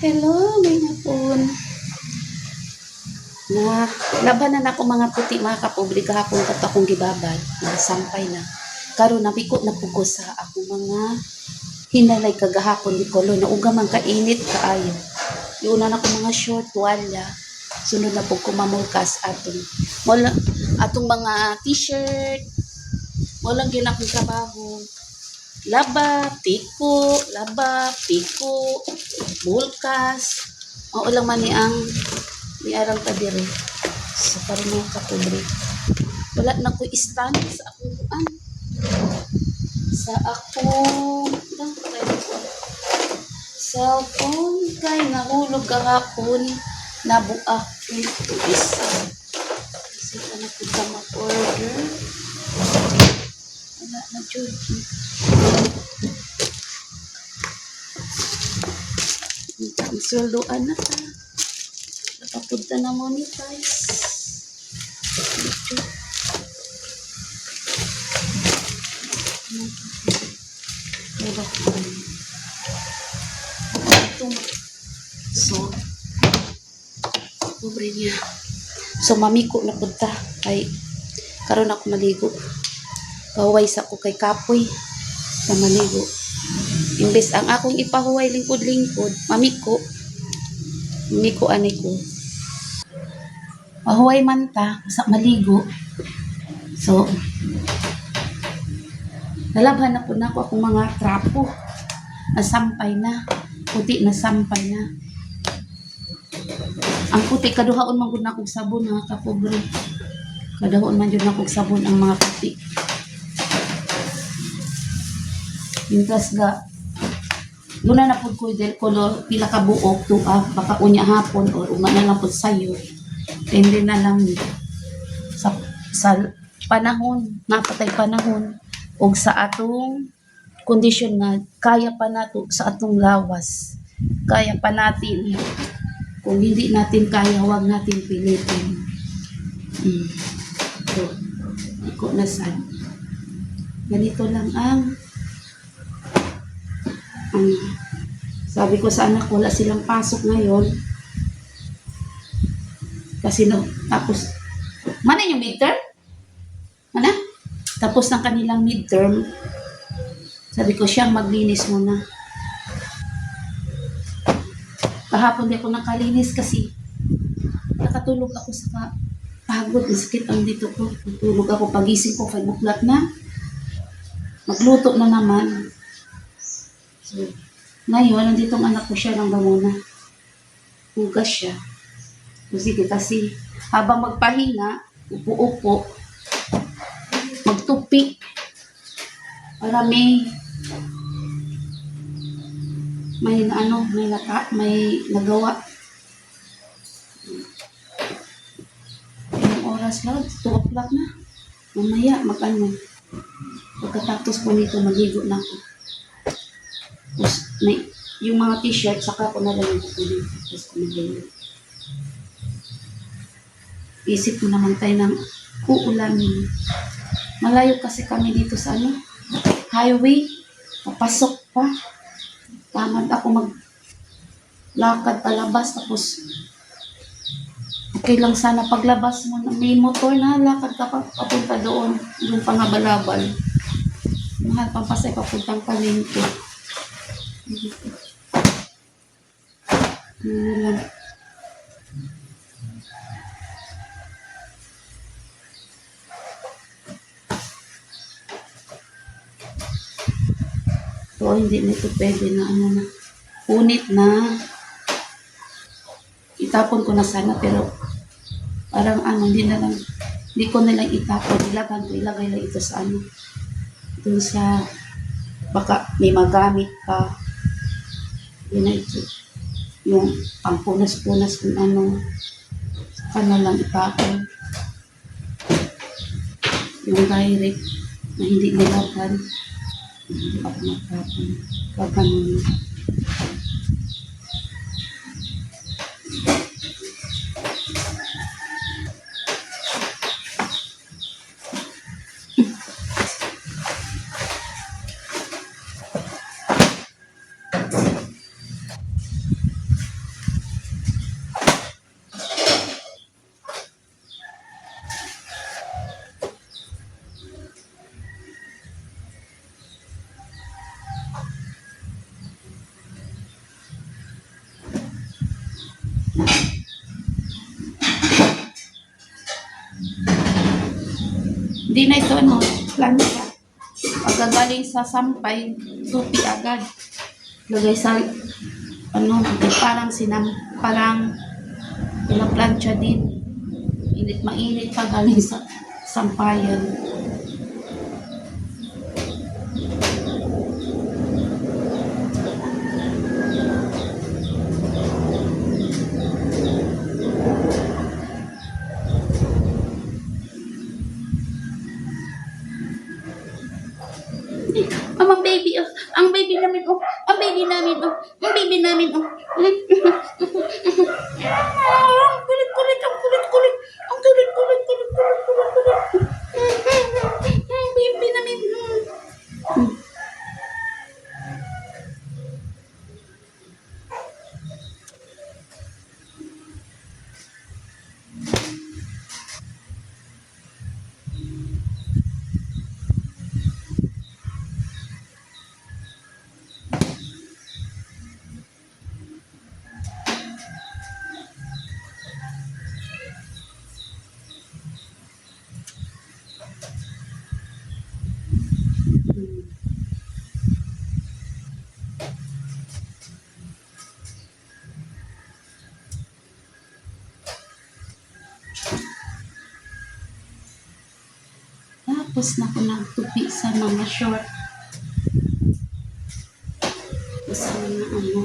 Hello, may hapon. Na labanan ako mga puti mga kapobre gahapon kat akong gibabad. Nasampay na. Karon napiko na pugo sa akong mga hinalay kagahapon di kolo na uga man kainit kaayo. Iuna na ko mga short tuwalya. Sunod na po ko mamulkas atong mga t-shirt. Walang gyud akong trabaho. Laba, piko, bulkas. Mao lang man ni ang niarang ta dire. So para mga kapobre. Wala na ko stand sa akong kuan. Sa akong cellphone kay nahulog kahapon nabuak ito isa. Kasi na ko ta mag-order. Wala na jud. Isuldoan na ta. Napapunta na monetize. So, pobre niya. So, mamiko na punta. Ay, karon ako maligo. Pahuway sa ko kay kapoy. Sa maligo. Imbes ang akong ipahuway lingkod-lingkod, mamiko anay ko. Pahuway man ta, sa maligo. So, nalabhan na po na ako akong mga trapo. Nasampay na. Puti nasampay na. Ang puti, kaduhaon man gud na akong sabon mga kapobre. Kaduhaon man gud na akong sabon ang mga puti. Mintas ga luna na pud ko del color pila ka buok baka unya hapon or uma na lang pud sayo. Depende na lang sa panahon, napatay panahon ug sa atong kondisyon nga kaya pa nato sa atong lawas. Kaya pa natin. Kung hindi natin kaya, huwag natin pilitin. So, ako na sad. Ganito lang ang sabi ko sa anak, wala silang pasok ngayon. Kasi tapos, mana yung midterm? Mana? Tapos ng kanilang midterm, sabi ko siyang maglinis muna. Kahapon di ako nakalinis kasi nakatulog ako sa pagod. Masakit ang dito ko. Natulog ako, pagising ko, 5 o'clock na. Magluto na naman. So, ngayon, nandito ang anak ko siya ng gamuna. Hugas siya. So, sige, kasi habang magpahinga, upo-upo, magtupi, para may nagawa. Yung oras lang, 2 o'clock na. Mamaya, pagkatapos po nito, maligo na ako. Tapos, yung mga t-shirt, saka ko na lang yung kukunin. Tapos ko nagayun. Isip mo naman tayo ng uulamin. Malayo kasi kami dito sa highway. Papasok pa. Tamad ako maglakad palabas. Tapos, okay lang sana paglabas mo na may motor na lakad ka papunta doon. Yung pangabalabal. Mahal pampasay papuntang palengke. So, hindi na ito pwede na punit na. Itapon ko na sana pero parang hindi ko na lang itapon. Ilagay lang ito sa doon sa baka may magamit pa. Yun na ito. Yung pampunas-punas kung saka na lang itapon. Yung direct na hindi nilaban. Hindi ako matapon. Kaganon. Hindi na ito ano, plancha. Pagkagaling sa sampay, tupi agad. Lagay sa ano, parang parang plancha din. Mainit pa galing sa sampayan. Ang baby, oh. Ang baby namin, oh. Ang baby namin, oh. Ang baby namin, oh. Ang kulit-kulit, ang kulit-kulit. Ang kulit-kulit, kulit-kulit, kulit-kulit. Ang baby namin, Tapos na ko nagtupi sa mga short. Sa mga ano.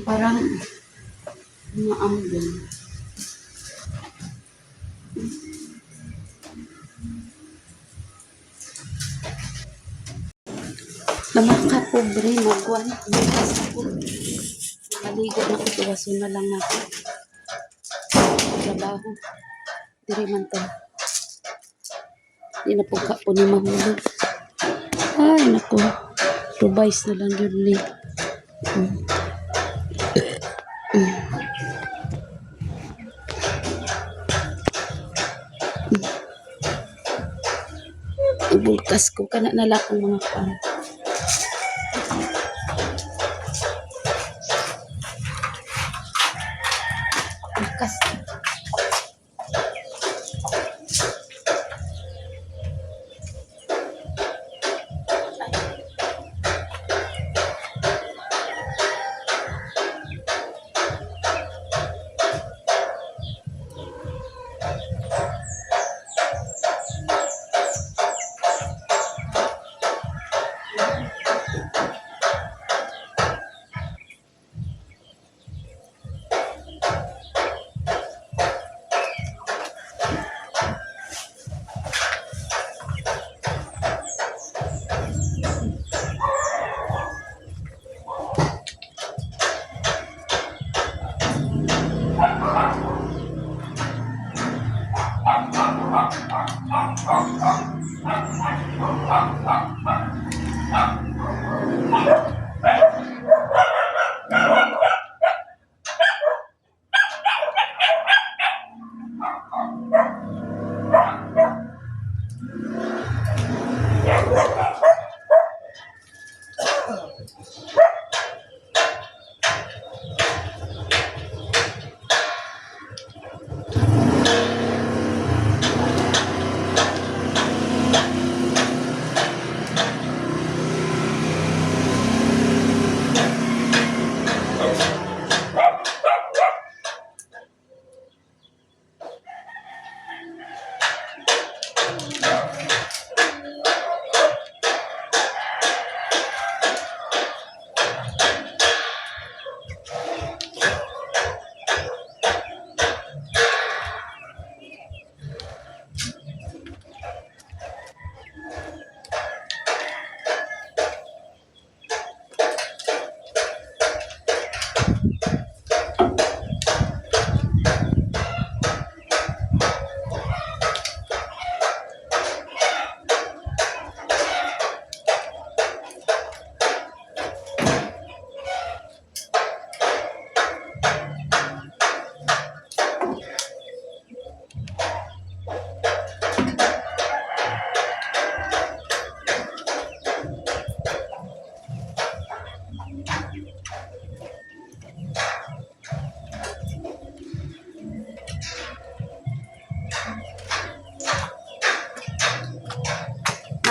Parang maambon. Naman ka pobre, magwan. Bukas ako. Maligo na ko, tuwaso na lang ako. Trabaho. Diri man to. Di na po ka po ni mahulog. Ay, naku. Revise na lang yun ni. Bulkas ko kana nala ang mga pan. Bulkas.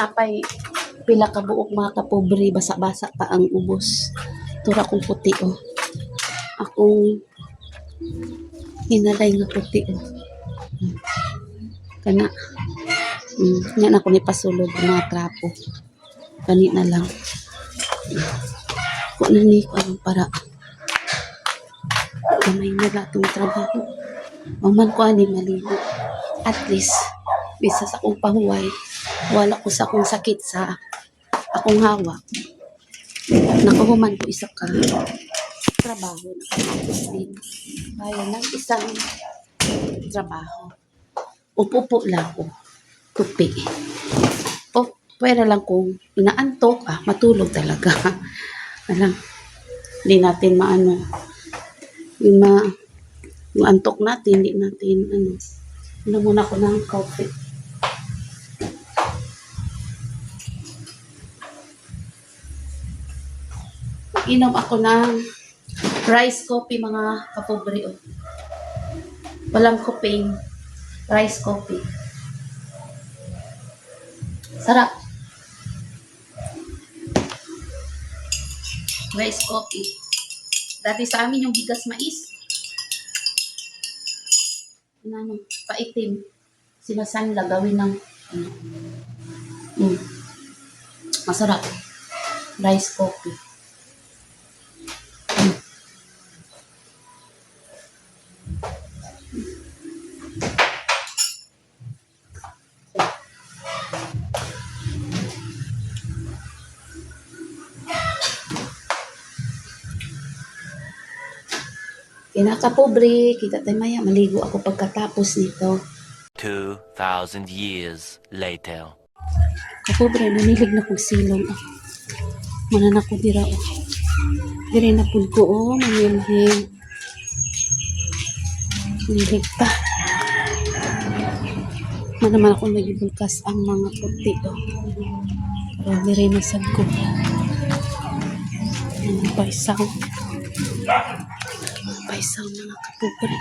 Napay pila ka buok mga kapobre, basa-basa pa ang ubos. Tura kong puti oh. Akong hinalay nga puti oh. Kana. Yan ako ni pasulod ng mga trapo. Kani na lang. Kung na ni ko para kamay na latong trabaho. Maman ko ani maligo. At least, bisa sa akong pahuway, wala ko sa akong sakit sa akong hawak. Nakahuman ko isa ka trabaho. Nakatapos din. Kaya lang isang trabaho. Upo-upo lang ko. Tupi. O, pwera lang kung inaantok, matulog talaga. Alam, hindi natin maano. Yung antok natin, hindi natin, muna ko ng coffee. Inom ako ng rice coffee, mga kapobre. Walang kopeng. Rice coffee. Sarap. Rice coffee. Dati sa amin yung bigas mais. Paitim. Sinasanla gawin ng masarap. Rice coffee. Kinakapobre, kita tayo maya, maligo ako pagkatapos nito. 2,000 years later. Kapobre, nanilig na kong silong. Manan ako dira. Dire na pud ko, manilhig. Nilig pa. Manaman ako nagibulkas ang mga puti. Pero dire na sad ko. Paisaw. Paisaw mga kapobre.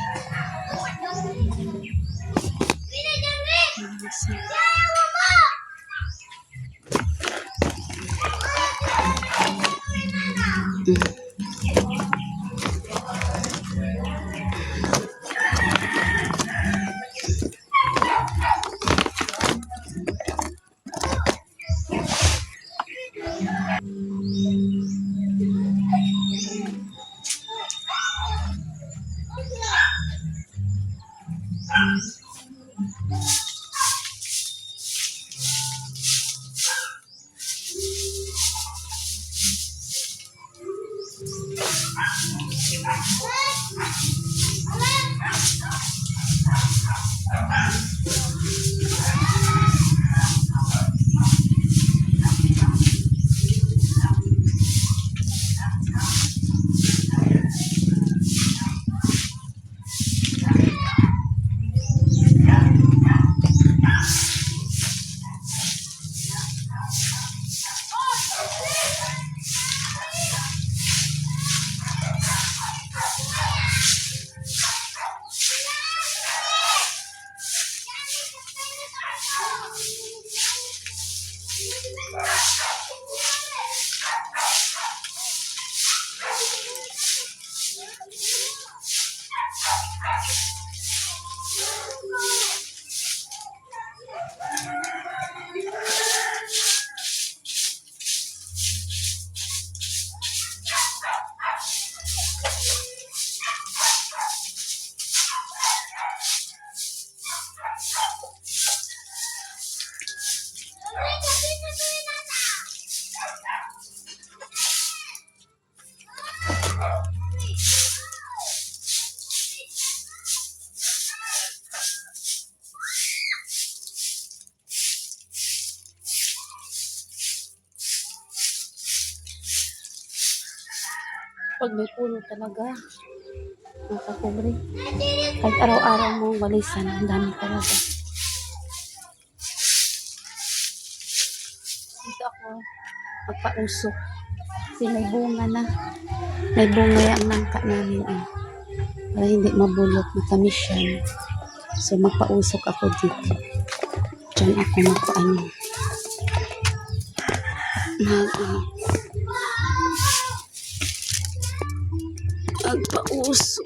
Pag may puno talaga, makakubre. Kahit araw-araw mo walisan, ang dami talaga. Dito ako magpausok. Kasi may bunga na. May bunga yung nangka namin. Para hindi mabulok, matamis yan. So magpausok ako dito. Diyan ako magpaano. Agpauso.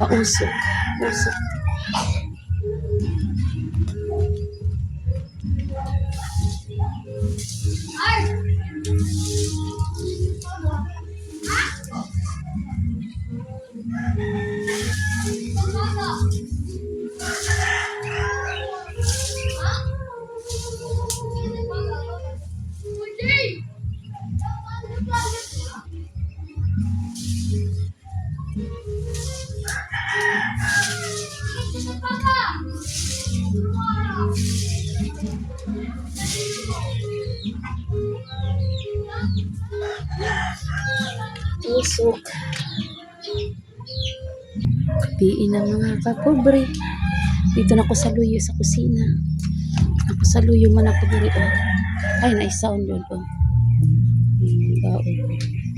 Pausok. Usok. Usok. Kapiin na mga kapobre. Dito na ako sa luyo sa kusina. Ako sa luyo man ako diri. Ay, na-sound yun. Baon.